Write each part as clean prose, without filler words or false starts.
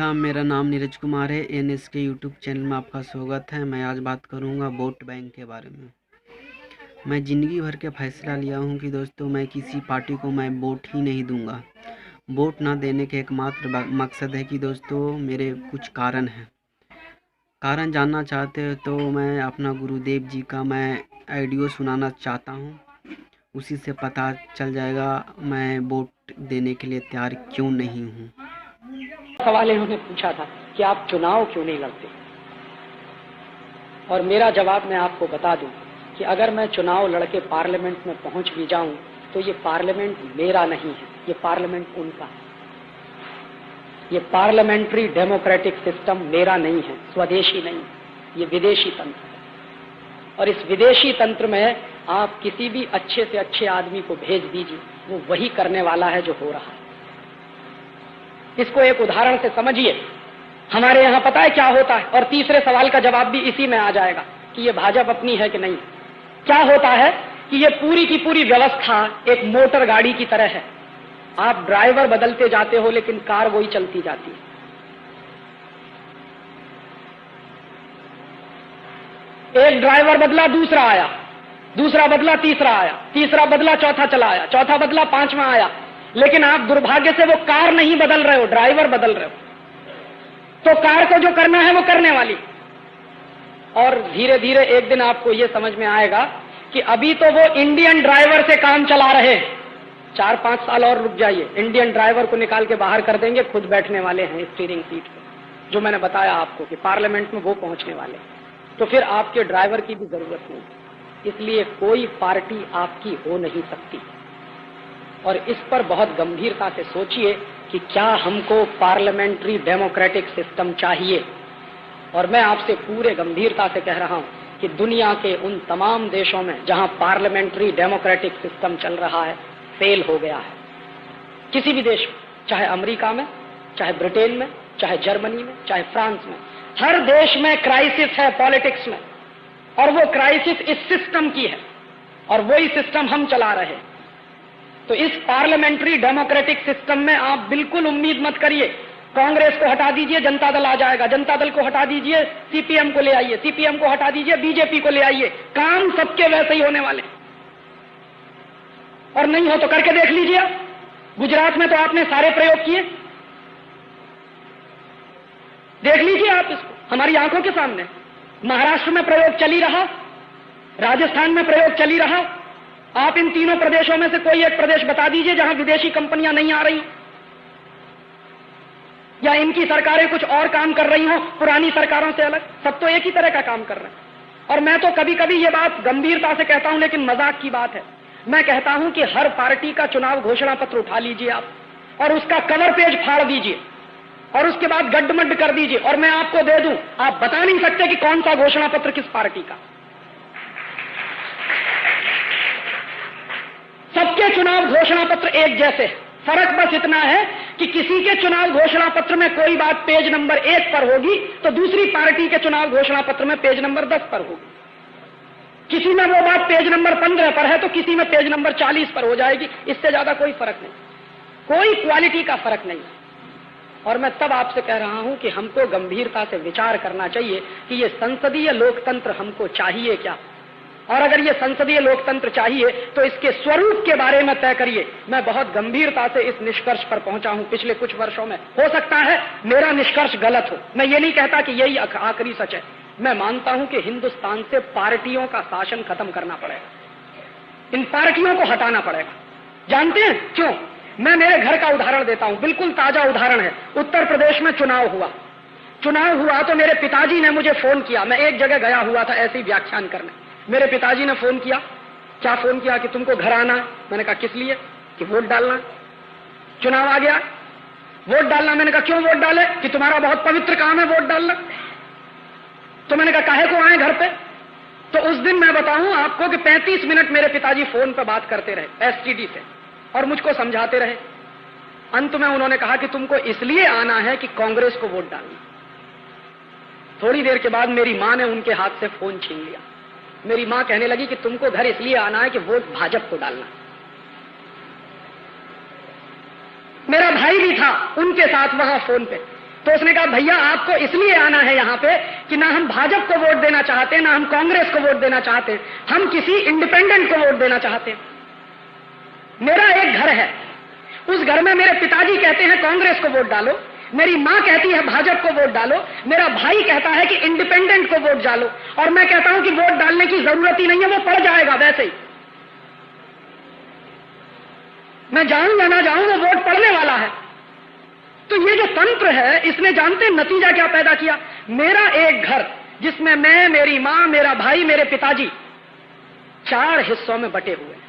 राम, मेरा नाम नीरज कुमार है। एनएस के यूट्यूब चैनल में आपका स्वागत है। मैं आज बात करूंगा वोट बैंक के बारे में। मैं ज़िंदगी भर के फैसला लिया हूं कि दोस्तों मैं किसी पार्टी को मैं वोट ही नहीं दूंगा। वोट ना देने के एकमात्र मकसद है कि दोस्तों मेरे कुछ कारण हैं। कारण जानना चाहते हो तो मैं अपना गुरुदेव जी का मैं ऑडियो सुनाना चाहता हूँ, उसी से पता चल जाएगा मैं वोट देने के लिए तैयार क्यों नहीं हूँ। सवाल इन्होंने पूछा था कि आप चुनाव क्यों नहीं लड़ते, और मेरा जवाब मैं आपको बता दूं कि अगर मैं चुनाव लड़के पार्लियामेंट में पहुंच भी जाऊं तो ये पार्लियामेंट मेरा नहीं है, ये पार्लियामेंट उनका है। ये पार्लियामेंट्री डेमोक्रेटिक सिस्टम मेरा नहीं है, स्वदेशी नहीं, ये विदेशी तंत्र है। और इस विदेशी तंत्र में आप किसी भी अच्छे से अच्छे आदमी को भेज दीजिए, वो वही करने वाला है जो हो रहा है। इसको एक उदाहरण से समझिए। हमारे यहाँ पता है क्या होता है, और तीसरे सवाल का जवाब भी इसी में आ जाएगा कि ये भाजपा अपनी है कि नहीं। क्या होता है कि ये पूरी की पूरी व्यवस्था एक मोटर गाड़ी की तरह है। आप ड्राइवर बदलते जाते हो लेकिन कार वही चलती जाती है। एक ड्राइवर बदला, दूसरा आया, दूसरा बदला, तीसरा आया, तीसरा बदला, चौथा चला आया, चौथा बदला, पांचवा आया, लेकिन आप दुर्भाग्य से वो कार नहीं बदल रहे हो, ड्राइवर बदल रहे हो। तो कार को जो करना है वो करने वाली। और धीरे धीरे एक दिन आपको ये समझ में आएगा कि अभी तो वो इंडियन ड्राइवर से काम चला रहे हैं, 4-5 साल और रुक जाइए, इंडियन ड्राइवर को निकाल के बाहर कर देंगे, खुद बैठने वाले हैं स्टीयरिंग सीट पे। जो मैंने बताया आपको कि पार्लियामेंट में वो पहुंचने वाले, तो फिर आपके ड्राइवर की भी जरूरत नहीं। इसलिए कोई पार्टी आपकी हो नहीं सकती। और इस पर बहुत गंभीरता से सोचिए कि क्या हमको पार्लियामेंट्री डेमोक्रेटिक सिस्टम चाहिए। और मैं आपसे पूरे गंभीरता से कह रहा हूं कि दुनिया के उन तमाम देशों में जहां पार्लियामेंट्री डेमोक्रेटिक सिस्टम चल रहा है, फेल हो गया है। किसी भी देश में, चाहे अमेरिका में, चाहे ब्रिटेन में, चाहे जर्मनी में, चाहे फ्रांस में, हर देश में क्राइसिस है पॉलिटिक्स में, और वो क्राइसिस इस सिस्टम की है, और वही सिस्टम हम चला रहे हैं। तो इस पार्लियामेंट्री डेमोक्रेटिक सिस्टम में आप बिल्कुल उम्मीद मत करिए कांग्रेस को हटा दीजिए जनता दल आ जाएगा, जनता दल को हटा दीजिए सीपीएम को ले आइए, सीपीएम को हटा दीजिए बीजेपी को ले आइए, काम सबके वैसे ही होने वाले। और नहीं हो तो करके देख लीजिए। गुजरात में तो आपने सारे प्रयोग किए, देख लीजिए आप इसको हमारी आंखों के सामने। महाराष्ट्र में प्रयोग चली रहा, राजस्थान में प्रयोग चली रहा। आप इन तीनों प्रदेशों में से कोई एक प्रदेश बता दीजिए जहां विदेशी कंपनियां नहीं आ रही, या इनकी सरकारें कुछ और काम कर रही हो पुरानी सरकारों से अलग। सब तो एक ही तरह का काम कर रहे हैं। और मैं तो कभी कभी ये बात गंभीरता से कहता हूं, लेकिन मजाक की बात है। मैं कहता हूं कि हर पार्टी का चुनाव घोषणा पत्र उठा लीजिए आप, और उसका कवर पेज फाड़ दीजिए, और उसके बाद गड्ढमड्ढ कर दीजिए, और मैं आपको दे दूं, आप बता नहीं सकते कि कौन सा घोषणा पत्र किस पार्टी का। सबके चुनाव घोषणा पत्र एक जैसे, फर्क बस इतना है कि किसी के चुनाव घोषणा पत्र में कोई बात पेज नंबर 1 पर होगी तो दूसरी पार्टी के चुनाव घोषणा पत्र में पेज नंबर 10 पर होगी। किसी में वो बात पेज नंबर 15 पर है तो किसी में पेज नंबर 40 पर हो जाएगी। इससे ज्यादा कोई फर्क नहीं, कोई क्वालिटी का फर्क नहीं। और मैं तब आपसे कह रहा हूं कि हमको गंभीरता से विचार करना चाहिए कि ये संसदीय लोकतंत्र हमको चाहिए क्या। और अगर ये संसदीय लोकतंत्र चाहिए तो इसके स्वरूप के बारे में तय करिए। मैं बहुत गंभीरता से इस निष्कर्ष पर पहुंचा हूं पिछले कुछ वर्षों में। हो सकता है मेरा निष्कर्ष गलत हो, मैं ये नहीं कहता कि यही आखिरी सच है। मैं मानता हूं कि हिंदुस्तान से पार्टियों का शासन खत्म करना पड़ेगा, इन पार्टियों को हटाना पड़ेगा। जानते हैं क्यों? मैं मेरे घर का उदाहरण देता हूं, बिल्कुल ताजा उदाहरण है। उत्तर प्रदेश में चुनाव हुआ तो मेरे पिताजी ने मुझे फोन किया। मैं एक जगह गया हुआ था ऐसे ही व्याख्यान करने। मेरे पिताजी ने फोन किया, क्या फोन किया कि तुमको घर आना है। मैंने कहा किस लिए? कि वोट डालना। चुनाव आ गया, वोट डालना। मैंने कहा क्यों वोट डाले? कि तुम्हारा बहुत पवित्र काम है वोट डालना। तो मैंने कहा काहे को आए घर पे? तो उस दिन मैं बताऊं आपको कि 35 मिनट मेरे पिताजी फोन पर बात करते रहे एसटीडी से, और मुझको समझाते रहे। अंत में उन्होंने कहा कि तुमको इसलिए आना है कि कांग्रेस को वोट डालना। थोड़ी देर के बाद मेरी मां ने उनके हाथ से फोन छीन लिया। मेरी मां कहने लगी कि तुमको घर इसलिए आना है कि वोट भाजपा को डालना। मेरा भाई भी था उनके साथ वहां फोन पे। तो उसने कहा भैया आपको इसलिए आना है यहाँ पे कि ना हम भाजपा को वोट देना चाहते हैं, ना हम कांग्रेस को वोट देना चाहते हैं, हम किसी इंडिपेंडेंट को वोट देना चाहते हैं। मेरा एक घर है, उस घर में मेरे पिताजी कहते हैं कांग्रेस को वोट डालो, मेरी मां कहती है भाजपा को वोट डालो, मेरा भाई कहता है कि इंडिपेंडेंट को वोट डालो, और मैं कहता हूं कि वोट डालने की जरूरत ही नहीं है, वो पड़ जाएगा वैसे ही। मैं जाऊं या ना जाऊं, वो वोट पड़ने वाला है। तो ये जो तंत्र है, इसने जानते नतीजा क्या पैदा किया? मेरा एक घर जिसमें मैं, मेरी मां, मेरा भाई, मेरे पिताजी 4 हिस्सों में बटे हुए हैं।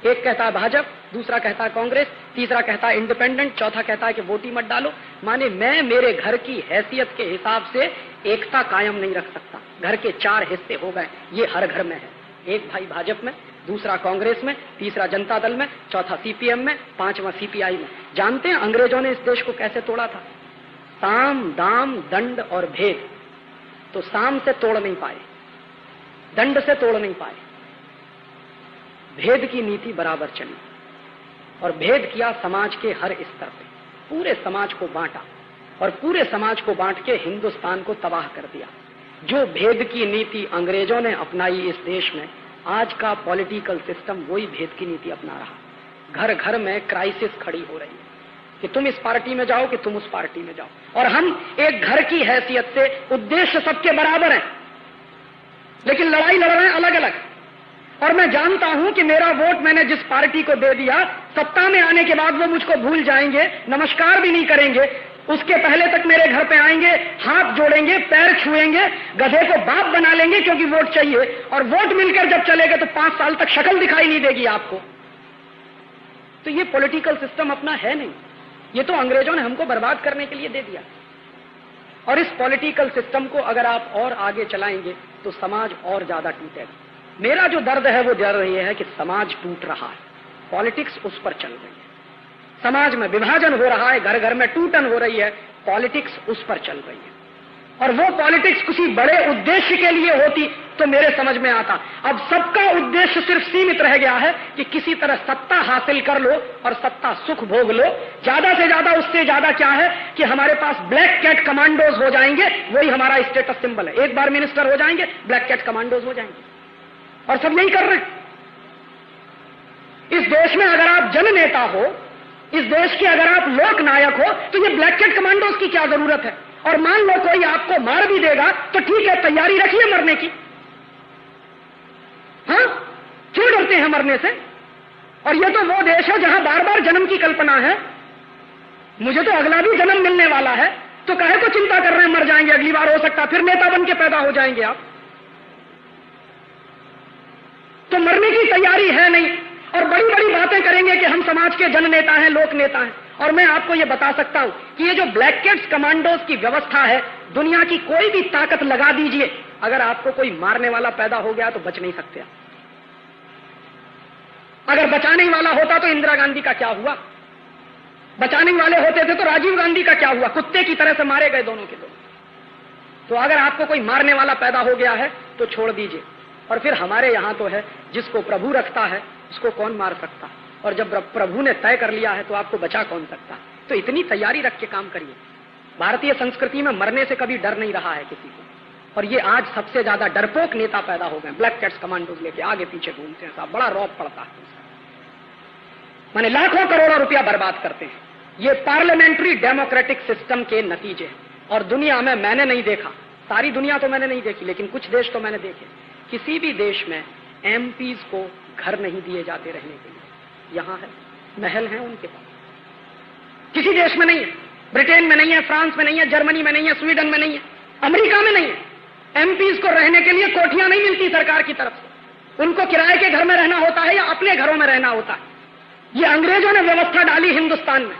एक कहता है भाजपा, दूसरा कहता है कांग्रेस, तीसरा कहता है इंडिपेंडेंट, चौथा कहता है कि वोट ही मत डालो। माने मैं मेरे घर की हैसियत के हिसाब से एकता कायम नहीं रख सकता। घर के 4 हिस्से हो गए, ये हर घर में है। एक भाई भाजपा में, दूसरा कांग्रेस में, तीसरा जनता दल में, चौथा सीपीएम में, 5वां सीपीआई में। जानते हैं अंग्रेजों ने इस देश को कैसे तोड़ा था? साम, दाम, दंड और भेद। तो साम से तोड़ नहीं पाए, दंड से तोड़ नहीं पाए, भेद की नीति बराबर चली, और भेद किया समाज के हर स्तर पे, पूरे समाज को बांटा, और पूरे समाज को बांट के हिंदुस्तान को तबाह कर दिया। जो भेद की नीति अंग्रेजों ने अपनाई इस देश में, आज का पॉलिटिकल सिस्टम वही भेद की नीति अपना रहा। घर घर में क्राइसिस खड़ी हो रही है कि तुम इस पार्टी में जाओ कि तुम उस पार्टी में जाओ, और हम एक घर की हैसियत से उद्देश्य सबके बराबर हैं, लेकिन लड़ाई लड़ रहे हैं अलग अलग। और मैं जानता हूं कि मेरा वोट मैंने जिस पार्टी को दे दिया, सत्ता में आने के बाद वो मुझको भूल जाएंगे, नमस्कार भी नहीं करेंगे, उसके पहले तक मेरे घर पे आएंगे, हाथ जोड़ेंगे, पैर छुएंगे, गधे को बाप बना लेंगे क्योंकि वोट चाहिए, और वोट मिलकर जब चलेगा तो 5 साल तक शक्ल दिखाई नहीं देगी आपको। तो ये पॉलिटिकल सिस्टम अपना है नहीं, ये तो अंग्रेजों ने हमको बर्बाद करने के लिए दे दिया। और इस पॉलिटिकल सिस्टम को अगर आप और आगे चलाएंगे तो समाज और ज्यादा टूटेगा। मेरा जो दर्द है वो दर्द ये है कि समाज टूट रहा है, पॉलिटिक्स उस पर चल रही है, समाज में विभाजन हो रहा है, घर घर में टूटन हो रही है, पॉलिटिक्स उस पर चल रही है। और वो पॉलिटिक्स किसी बड़े उद्देश्य के लिए होती तो मेरे समझ में आता। अब सबका उद्देश्य सिर्फ सीमित रह गया है कि किसी तरह सत्ता हासिल कर लो और सत्ता सुख भोग लो, ज्यादा से ज्यादा, उससे ज्यादा क्या है कि हमारे पास ब्लैक कैट कमांडोज हो जाएंगे, वही हमारा स्टेटस सिंबल है। एक बार मिनिस्टर हो जाएंगे, ब्लैक कैट कमांडोज हो जाएंगे, और सब यही कर रहे हैं। इस देश में अगर आप जननेता हो, इस देश के अगर आप लोक नायक हो, तो ये ब्लैक कैट कमांडोज की क्या जरूरत है? और मान लो कोई आपको मार भी देगा तो ठीक है, तैयारी रखिए मरने की। हाँ, क्यों डरते हैं मरने से? और ये तो वो देश है जहां बार बार जन्म की कल्पना है। मुझे तो अगला भी जन्म मिलने वाला है, तो काहे को चिंता कर रहे हैं? मर जाएंगे अगली बार, हो सकता फिर नेता बन के पैदा हो जाएंगे आप। तो मरने की तैयारी है नहीं, और बड़ी बड़ी बातें करेंगे कि हम समाज के जन नेता हैं, लोक नेता हैं। और मैं आपको यह बता सकता हूं कि ये जो ब्लैक कैट्स कमांडोज की व्यवस्था है, दुनिया की कोई भी ताकत लगा दीजिए, अगर आपको कोई मारने वाला पैदा हो गया तो बच नहीं सकते आप। अगर बचाने वाला होता तो इंदिरा गांधी का क्या हुआ? बचाने वाले होते थे तो राजीव गांधी का क्या हुआ? कुत्ते की तरह से मारे गए दोनों के दोनों। तो अगर आपको कोई मारने वाला पैदा हो गया है तो छोड़ दीजिए। और फिर हमारे यहां तो है, जिसको प्रभु रखता है उसको कौन मार सकता, और जब प्रभु ने तय कर लिया है तो आपको बचा कौन सकता? तो इतनी तैयारी रख के काम करिए। भारतीय संस्कृति में मरने से कभी डर नहीं रहा है किसी को, और ये आज सबसे ज्यादा डरपोक नेता पैदा हो गए, ब्लैक कैट्स कमांडोज लेके आगे पीछे घूमते हैं साहब, बड़ा रौब पड़ता है। माने लाखों करोड़ों रुपया बर्बाद करते हैं। ये पार्लियामेंट्री डेमोक्रेटिक सिस्टम के नतीजे हैं, और दुनिया में मैंने नहीं देखा, सारी दुनिया तो मैंने नहीं देखी, लेकिन कुछ देश तो मैंने देखे। किसी भी देश में एमपीज को घर नहीं दिए जाते रहने के लिए। यहां है, महल है उनके पास, किसी देश में नहीं है। ब्रिटेन में नहीं है, फ्रांस में नहीं है, जर्मनी में नहीं है, स्वीडन में नहीं है, अमेरिका में नहीं है। एमपीज को रहने के लिए कोठियां नहीं मिलती सरकार की तरफ से, उनको किराए के घर में रहना होता है या अपने घरों में रहना होता है। ये अंग्रेजों ने व्यवस्था डाली हिंदुस्तान में,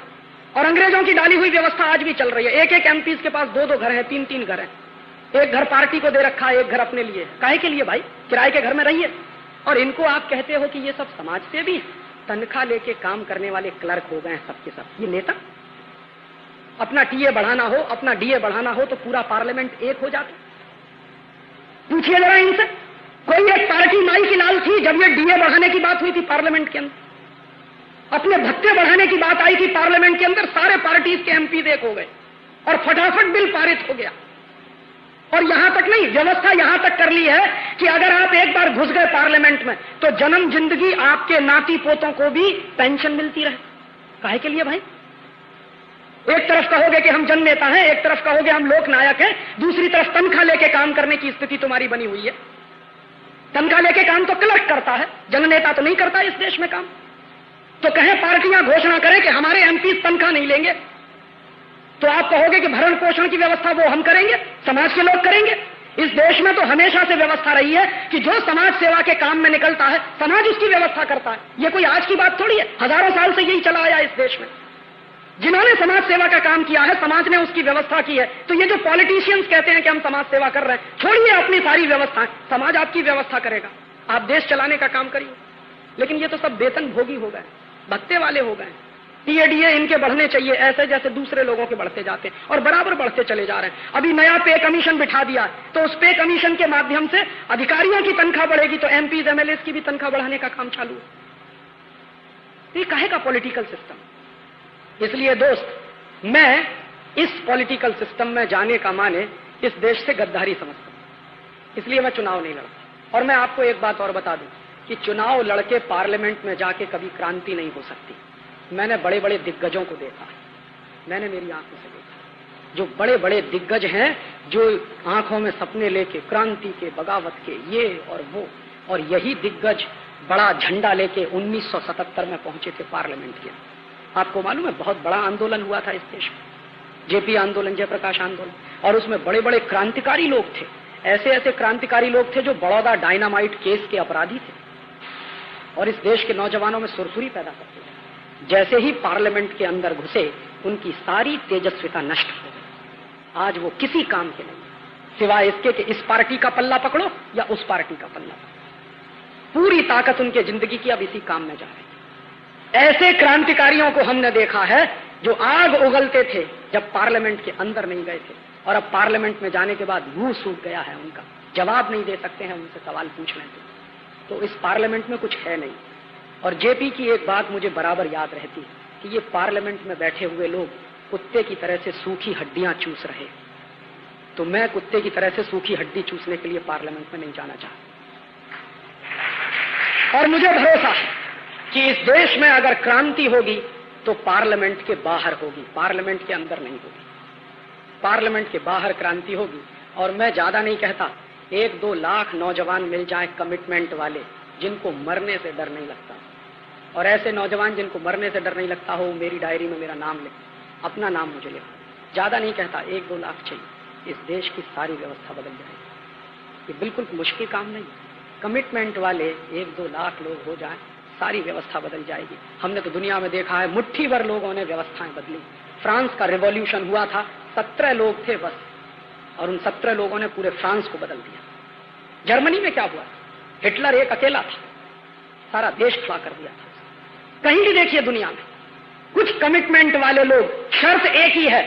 और अंग्रेजों की डाली हुई व्यवस्था आज भी चल रही है। एक एक एमपीज के पास 2-2 घर है, 3-3 घर है। एक घर पार्टी को दे रखा है, एक घर अपने लिए। काहे के लिए भाई? किराए के घर में रहिए। और इनको आप कहते हो कि ये सब समाज से भी तनख्वाह लेके काम करने वाले क्लर्क हो गए हैं सबके सब। ये नेता? अपना टीए बढ़ाना हो, अपना डीए बढ़ाना हो तो पूरा पार्लियामेंट एक हो जाता। पूछिए जरा इनसे, कोई एक पार्टी माई की लाल थी जब ये डीए बढ़ाने की बात हुई थी पार्लियामेंट के अंदर? अपने भत्ते बढ़ाने की बात आई थी पार्लियामेंट के अंदर, सारे पार्टीज के एमपी एक हो गए। और फटाफट बिल पारित हो गया। और यहां तक नहीं, व्यवस्था यहां तक कर ली है कि अगर आप एक बार घुस गए पार्लियामेंट में तो जन्म जिंदगी आपके नाती पोतों को भी पेंशन मिलती रहे। काहे के लिए भाई? एक तरफ कहोगे कि हम जननेता हैं, एक तरफ कहोगे हम लोकनायक हैं, दूसरी तरफ तनख्वाह लेके काम करने की स्थिति तुम्हारी बनी हुई है। तनख्वाह लेके काम तो क्लर्क करता है, जननेता तो नहीं करता इस देश में काम। तो कहें पार्टियां घोषणा करें कि हमारे एमपी तनख्वाह नहीं लेंगे, तो आप कहोगे कि भरण पोषण की व्यवस्था वो हम करेंगे, समाज के लोग करेंगे। इस देश में तो हमेशा से व्यवस्था रही है कि जो समाज सेवा के काम में निकलता है समाज उसकी व्यवस्था करता है। ये कोई आज की बात थोड़ी है, हजारों साल से यही चला आया इस देश में। जिन्होंने समाज सेवा का काम किया है समाज ने उसकी व्यवस्था की है। तो ये जो पॉलिटिशियंस कहते हैं कि हम समाज सेवा कर रहे हैं, छोड़िए अपनी सारी व्यवस्थाएं, समाज आपकी व्यवस्था करेगा, आप देश चलाने का काम करिए। लेकिन ये तो सब वेतन भोगी हो गए, भत्ते वाले हो गए। टीएडीए इनके बढ़ने चाहिए ऐसे जैसे दूसरे लोगों के बढ़ते जाते हैं, और बराबर बढ़ते चले जा रहे हैं। अभी नया पे कमीशन बिठा दिया, तो उस पे कमीशन के माध्यम से अधिकारियों की तनख्वाह बढ़ेगी, तो एमपीज एमएलए की भी तनख्वाह बढ़ाने का काम चालू है। ये काहे का पॉलिटिकल सिस्टम? इसलिए दोस्त, मैं इस पॉलिटिकल सिस्टम में जाने का माने इस देश से गद्दारी समझता हूं, इसलिए मैं चुनाव नहीं लड़ता। और मैं आपको एक बात और बता दूं कि चुनाव लड़के पार्लियामेंट में जाके कभी क्रांति नहीं हो सकती। मैंने बड़े बड़े दिग्गजों को देखा है, मैंने मेरी आंखों से देखा। जो बड़े बड़े दिग्गज हैं, जो आंखों में सपने लेके क्रांति के, बगावत के, ये और वो, और यही दिग्गज बड़ा झंडा लेके 1977 में पहुंचे थे पार्लियामेंट के। आपको मालूम है बहुत बड़ा आंदोलन हुआ था इस देश में, जेपी आंदोलन, जयप्रकाश आंदोलन, और उसमें बड़े बड़े क्रांतिकारी लोग थे। ऐसे ऐसे क्रांतिकारी लोग थे जो बड़ौदा डायनामाइट केस के अपराधी थे और इस देश के नौजवानों में सुरसुरी पैदा करते थे। जैसे ही पार्लियामेंट के अंदर घुसे उनकी सारी तेजस्विता नष्ट हो गई। आज वो किसी काम के नहीं, सिवाय इसके कि इस पार्टी का पल्ला पकड़ो या उस पार्टी का पल्ला पकड़ो। पूरी ताकत उनके जिंदगी की अब इसी काम में जा रही है। ऐसे क्रांतिकारियों को हमने देखा है जो आग उगलते थे जब पार्लियामेंट के अंदर नहीं गए थे, और अब पार्लियामेंट में जाने के बाद मुंह सूख गया है उनका, जवाब नहीं दे सकते हैं, उनसे सवाल पूछ लेते तो इस पार्लियामेंट में कुछ है नहीं। और जेपी की एक बात मुझे बराबर याद रहती कि ये पार्लियामेंट में बैठे हुए लोग कुत्ते की तरह से सूखी हड्डियां चूस रहे, तो मैं कुत्ते की तरह से सूखी हड्डी चूसने के लिए पार्लियामेंट में नहीं जाना चाहता। और मुझे भरोसा है कि इस देश में अगर क्रांति होगी तो पार्लियामेंट के बाहर होगी, पार्लियामेंट के अंदर नहीं होगी। पार्लियामेंट के बाहर क्रांति होगी। और मैं ज्यादा नहीं कहता, 1-2 लाख नौजवान मिल जाए कमिटमेंट वाले, जिनको मरने से डर नहीं लगता। और ऐसे नौजवान जिनको मरने से डर नहीं लगता हो, मेरी डायरी में मेरा नाम लिख, अपना नाम मुझे लिखा। ज्यादा नहीं कहता, 1-2 लाख चाहिए, इस देश की सारी व्यवस्था बदल जाएगी। ये बिल्कुल मुश्किल काम नहीं। कमिटमेंट वाले 1-2 लाख लोग हो जाए, सारी व्यवस्था बदल जाएगी। हमने तो दुनिया में देखा है, मुट्ठी भर लोगों ने व्यवस्थाएं बदली। फ्रांस का रिवॉल्यूशन हुआ था, 17 लोग थे बस, और उन 17 लोगों ने पूरे फ्रांस को बदल दिया। जर्मनी में क्या हुआ? हिटलर एक अकेला था, सारा देश खड़ा कर दिया था। कहीं भी देखिए दुनिया में कुछ कमिटमेंट वाले लोग, शर्त एक ही है,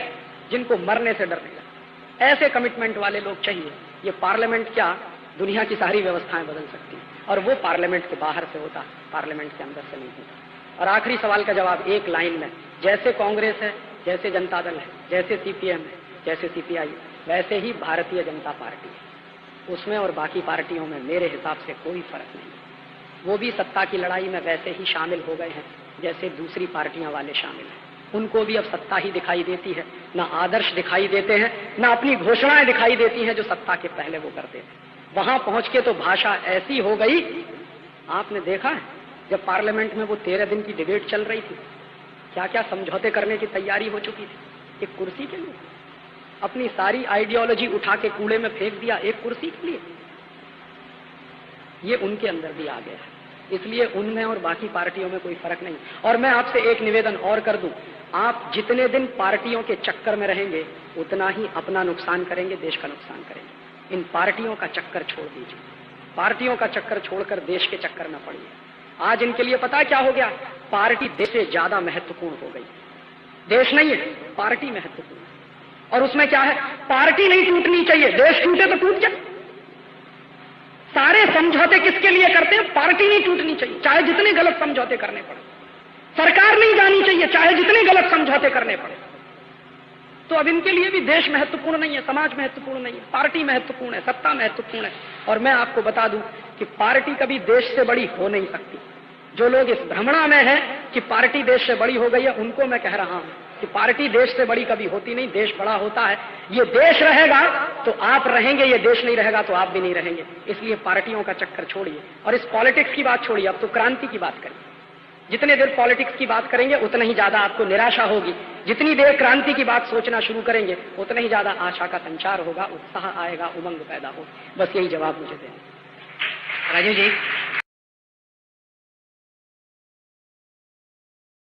जिनको मरने से डर नहीं लगता। ऐसे कमिटमेंट वाले लोग चाहिए। ये पार्लियामेंट क्या, दुनिया की सारी व्यवस्थाएं बदल सकती हैं, और वो पार्लियामेंट के बाहर से होता, पार्लियामेंट के अंदर से नहीं होता। और आखिरी सवाल का जवाब एक लाइन में, जैसे कांग्रेस है, जैसे जनता दल है, जैसे सीपीएम है, जैसे सीपीआई, वैसे ही भारतीय जनता पार्टी है। उसमें और बाकी पार्टियों में मेरे हिसाब से कोई फर्क नहीं। वो भी सत्ता की लड़ाई में वैसे ही शामिल हो गए हैं जैसे दूसरी पार्टियां वाले शामिल हैं। उनको भी अब सत्ता ही दिखाई देती है, ना आदर्श दिखाई देते हैं, ना अपनी घोषणाएं दिखाई देती हैं जो सत्ता के पहले वो करते थे। वहां पहुंच के तो भाषा ऐसी हो गई, आपने देखा है जब पार्लियामेंट में वो 13 दिन की डिबेट चल रही थी, क्या क्या समझौते करने की तैयारी हो चुकी थी एक कुर्सी के लिए। अपनी सारी आइडियोलॉजी उठा के कूड़े में फेंक दिया एक कुर्सी के लिए। ये उनके अंदर भी आ गया है, इसलिए उनमें और बाकी पार्टियों में कोई फर्क नहीं। और मैं आपसे एक निवेदन और कर दूं, आप जितने दिन पार्टियों के चक्कर में रहेंगे उतना ही अपना नुकसान करेंगे, देश का नुकसान करेंगे। इन पार्टियों का चक्कर छोड़ दीजिए, पार्टियों का चक्कर छोड़कर देश के चक्कर में पड़िए। आज इनके लिए पता है क्या हो गया? पार्टी देश से ज्यादा महत्वपूर्ण हो गई। देश नहीं है, पार्टी महत्वपूर्ण। और उसमें क्या है, पार्टी नहीं टूटनी चाहिए, देश टूटे तो टूट जाए। सारे समझौते किसके लिए करते हैं? पार्टी नहीं टूटनी चाहिए, चाहे जितने गलत समझौते करने पड़े। सरकार नहीं जानी चाहिए, चाहे जितने गलत समझौते करने पड़े। तो अब इनके लिए भी देश महत्वपूर्ण नहीं है, समाज महत्वपूर्ण नहीं है, पार्टी महत्वपूर्ण है, सत्ता महत्वपूर्ण है। और मैं आपको बता दूं कि पार्टी कभी देश से बड़ी हो नहीं सकती। जो लोग इस भ्रमणा में हैं कि पार्टी देश से बड़ी हो गई है, उनको मैं कह रहा हूं कि पार्टी देश से बड़ी कभी होती नहीं, देश बड़ा होता है। ये देश रहेगा तो आप रहेंगे, ये देश नहीं रहेगा तो आप भी नहीं रहेंगे। इसलिए पार्टियों का चक्कर छोड़िए और इस पॉलिटिक्स की बात छोड़िए, अब तो क्रांति की बात करिए। जितने देर पॉलिटिक्स की बात करेंगे उतना ही ज्यादा आपको निराशा होगी, जितनी देर क्रांति की बात सोचना शुरू करेंगे उतना ही ज्यादा आशा का संचार होगा, उत्साह आएगा, उमंग पैदा होगा। बस यही जवाब मुझे देना। राजीव जी,